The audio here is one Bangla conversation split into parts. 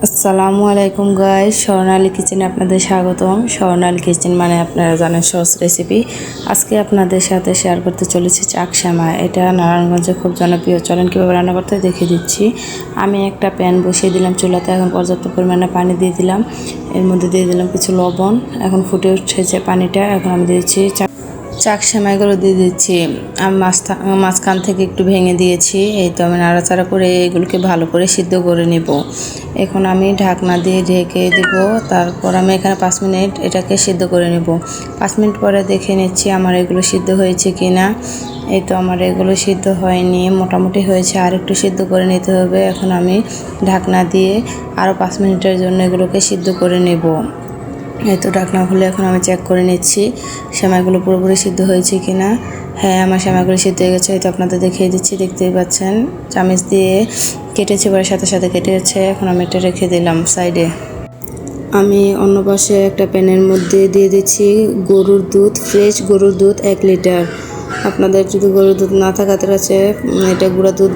আসসালামু আলাইকুম গাইস, স্বর্ণালী কিচেনে আপনাদের স্বাগতম। স্বর্ণালী কিচেন মানে আপনারা জানেন সহজ রেসিপি। আজকে আপনাদের সাথে শেয়ার করতে চলেছি চাক সেমাই। এটা নারায়ণগঞ্জে খুব জনপ্রিয়। চলেন কীভাবে রান্না করতে দেখিয়ে দিচ্ছি। আমি একটা প্যান বসিয়ে দিলাম চুলাতে। এখন পর্যাপ্ত পরিমাণে পানি দিয়ে দিলাম। এর মধ্যে দিয়ে দিলাম কিছু লবণ। এখন ফুটে উঠেছে পানিটা। এখন আমি দিয়েছি চাক সেমাইগুলো দিয়ে দিচ্ছি। আমি মাঝখান থেকে একটু ভেঙে দিয়েছি। এই তো আমি নাড়াচাড়া করে এগুলোকে ভালো করে সিদ্ধ করে নেব। এখন আমি ঢাকনা দিয়ে ঢেকে দেব। তারপর আমি এখানে 5 মিনিট এটাকে সিদ্ধ করে নেব। 5 মিনিট পরে দেখে নিচ্ছি আমার এগুলো সিদ্ধ হয়েছে কি না। এই তো আমার এগুলো সিদ্ধ হয়নি, মোটামুটি হয়েছে, আর একটু সিদ্ধ করে নিতে হবে। এখন আমি ঢাকনা দিয়ে আরও 5 মিনিটের জন্য এগুলোকে সিদ্ধ করে নেব। এই তো ঢাকনা খুলে এখন আমি চেক করে নিচ্ছি সেমাইগুলো পুরোপুরি সিদ্ধ হয়েছে কি না। হ্যাঁ, আমার সেমাইগুলো সিদ্ধ হয়ে গেছে। হয়তো আপনাদের দেখিয়ে দিচ্ছি, দেখতেই পাচ্ছেন চামচ দিয়ে কেটেছি, পরে সাথে সাথে কেটে যাচ্ছে। এখন আমি এটা রেখে দিলাম সাইডে। আমি অন্য পাশে একটা প্যানের মধ্যে দিয়ে দিচ্ছি গরুর দুধ, ফ্রেশ গরুর দুধ 1 লিটার। আপনাদের যদি গরুর দুধ না থাকাতে আছে, এটা গুঁড়া দুধ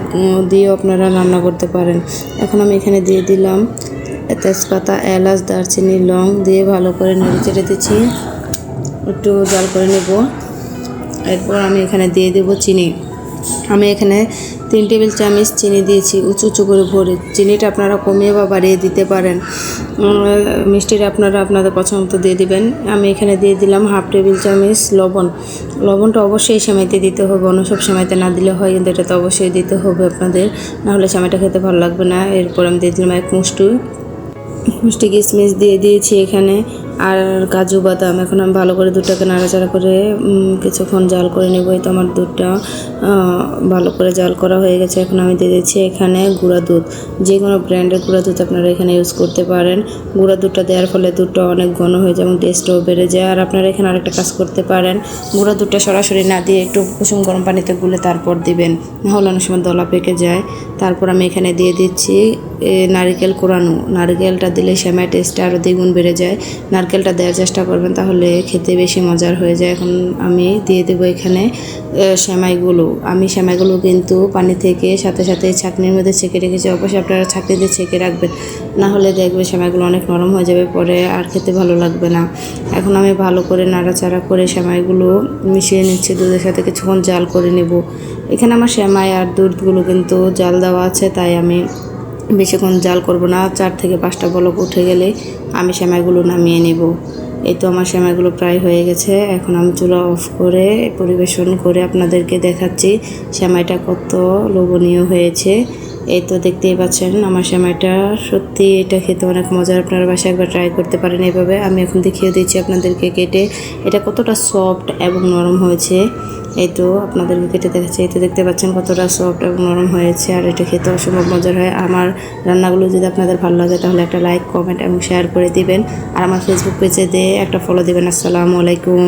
দিয়েও আপনারা রান্না করতে পারেন। এখন আমি এখানে দিয়ে দিলাম তেজপাতা, এলাচ, দারচিনি, লং দিয়ে ভালো করে নেড়ে চেড়ে দিচ্ছি। একটু জাল করে নেব। এরপর আমি এখানে দিয়ে দেব চিনি। আমি এখানে 3 টেবিল চামচ চিনি দিয়েছি, উঁচু উঁচু করে ভরে। চিনিটা আপনারা কমিয়ে বা বাড়িয়ে দিতে পারেন। মিষ্টিটা আপনারা আপনাদের পছন্দ মতো দিয়ে দিবেন। আমি এখানে দিয়ে দিলাম 1/2 টেবিল চামচ লবণ। লবণটা অবশ্যই সেমাইতে দিতে হবে, অন্য সব সেমাইতে না দিলে হয়, কিন্তু এটা তো অবশ্যই দিতে হবে আপনাদের, নাহলে সেমাইটা খেতে ভালো লাগবে না। এরপর আমি দিয়ে দিলাম 1 মুষ্টি কিশমিশ দিয়ে দিয়েছি এখানে, আর কাজু বাদাম। এখন আমি ভালো করে দুধটাকে নাড়াচাড়া করে কিছুক্ষণ জাল করে নেব। তো আমার দুধটা ভালো করে জাল করা হয়ে গেছে। এখন আমি দিয়ে দিচ্ছি এখানে গুঁড়া দুধ। যে কোনো ব্র্যান্ডের গুঁড়া দুধ আপনারা এখানে ইউজ করতে পারেন। গুঁড়া দুধটা দেওয়ার ফলে দুধটা অনেক ঘন হয়ে যায় এবং টেস্টও বেড়ে যায়। আর আপনারা এখানে আরেকটা কাজ করতে পারেন, গুঁড়া দুধটা সরাসরি না দিয়ে একটু কুসুম গরম পানিতে গুলে তারপর দিবেন, নাহলে অনেক সময় দলা পেকে যায়। তারপর আমি এখানে দিয়ে দিচ্ছি নারকেল কোরানো। নারকেলটা দিলে সেমাই টেস্টটা আরও দ্বিগুণ বেড়ে যায়। নারকেলটা দেওয়ার চেষ্টা করবেন, তাহলে খেতে বেশি মজার হয়ে যায়। এখন আমি দিয়ে দেবো এখানে সেমাইগুলো। আমি সেমাইগুলো কিন্তু পানি থেকে সাথে সাথে ছাঁকনির মধ্যে ছেঁকে রেখেছি। অবশ্যই আপনারা ছাঁকনি দিয়ে ছেঁকে রাখবেন, নাহলে দেখবেন সেমাইগুলো অনেক নরম হয়ে যাবে, পরে আর খেতে ভালো লাগবে না। এখন আমি ভালো করে নাড়াচাড়া করে সেমাইগুলো মিশিয়ে নিচ্ছি, দুধের সাথে কিছুক্ষণ জাল করে নেব। এখানে আমার সেমাই আর দুধগুলো কিন্তু জাল দেওয়া আছে, তাই আমি বেশিক্ষণ জাল করব না। 4 থেকে 5টা বলক উঠে গেলে আমি সেমাইগুলো নামিয়ে নেব। এই তো আমার সেমাইগুলো প্রায় হয়ে গেছে। এখন আমি চুলা অফ করে পরিবেশন করে আপনাদেরকে দেখাচ্ছি সেমাইটা কত লোভনীয় হয়েছে। এই তো দেখতেই পাচ্ছেন আমার সেমাইটা, সত্যি এটা খেতে অনেক মজার। আপনারা বাসায় একবার ট্রাই করতে পারেন এইভাবে। আমি এখন দেখিয়ে দিচ্ছি আপনাদেরকে কেটে এটা কতটা সফট এবং নরম হয়েছে। এই তো আপনাদেরকে কেটে দেখাচ্ছি। এই তো দেখতে পাচ্ছেন কতটা সফট এবং নরম হয়েছে, আর এটা খেতে অসম্ভব মজার হয়। আমার রান্নাগুলো যদি আপনাদের ভালো লাগে তাহলে একটা লাইক, কমেন্ট এবং শেয়ার করে দিবেন, আর আমার ফেসবুক পেজে দিয়ে একটা ফলো দিবেন। আসসালামু আলাইকুম।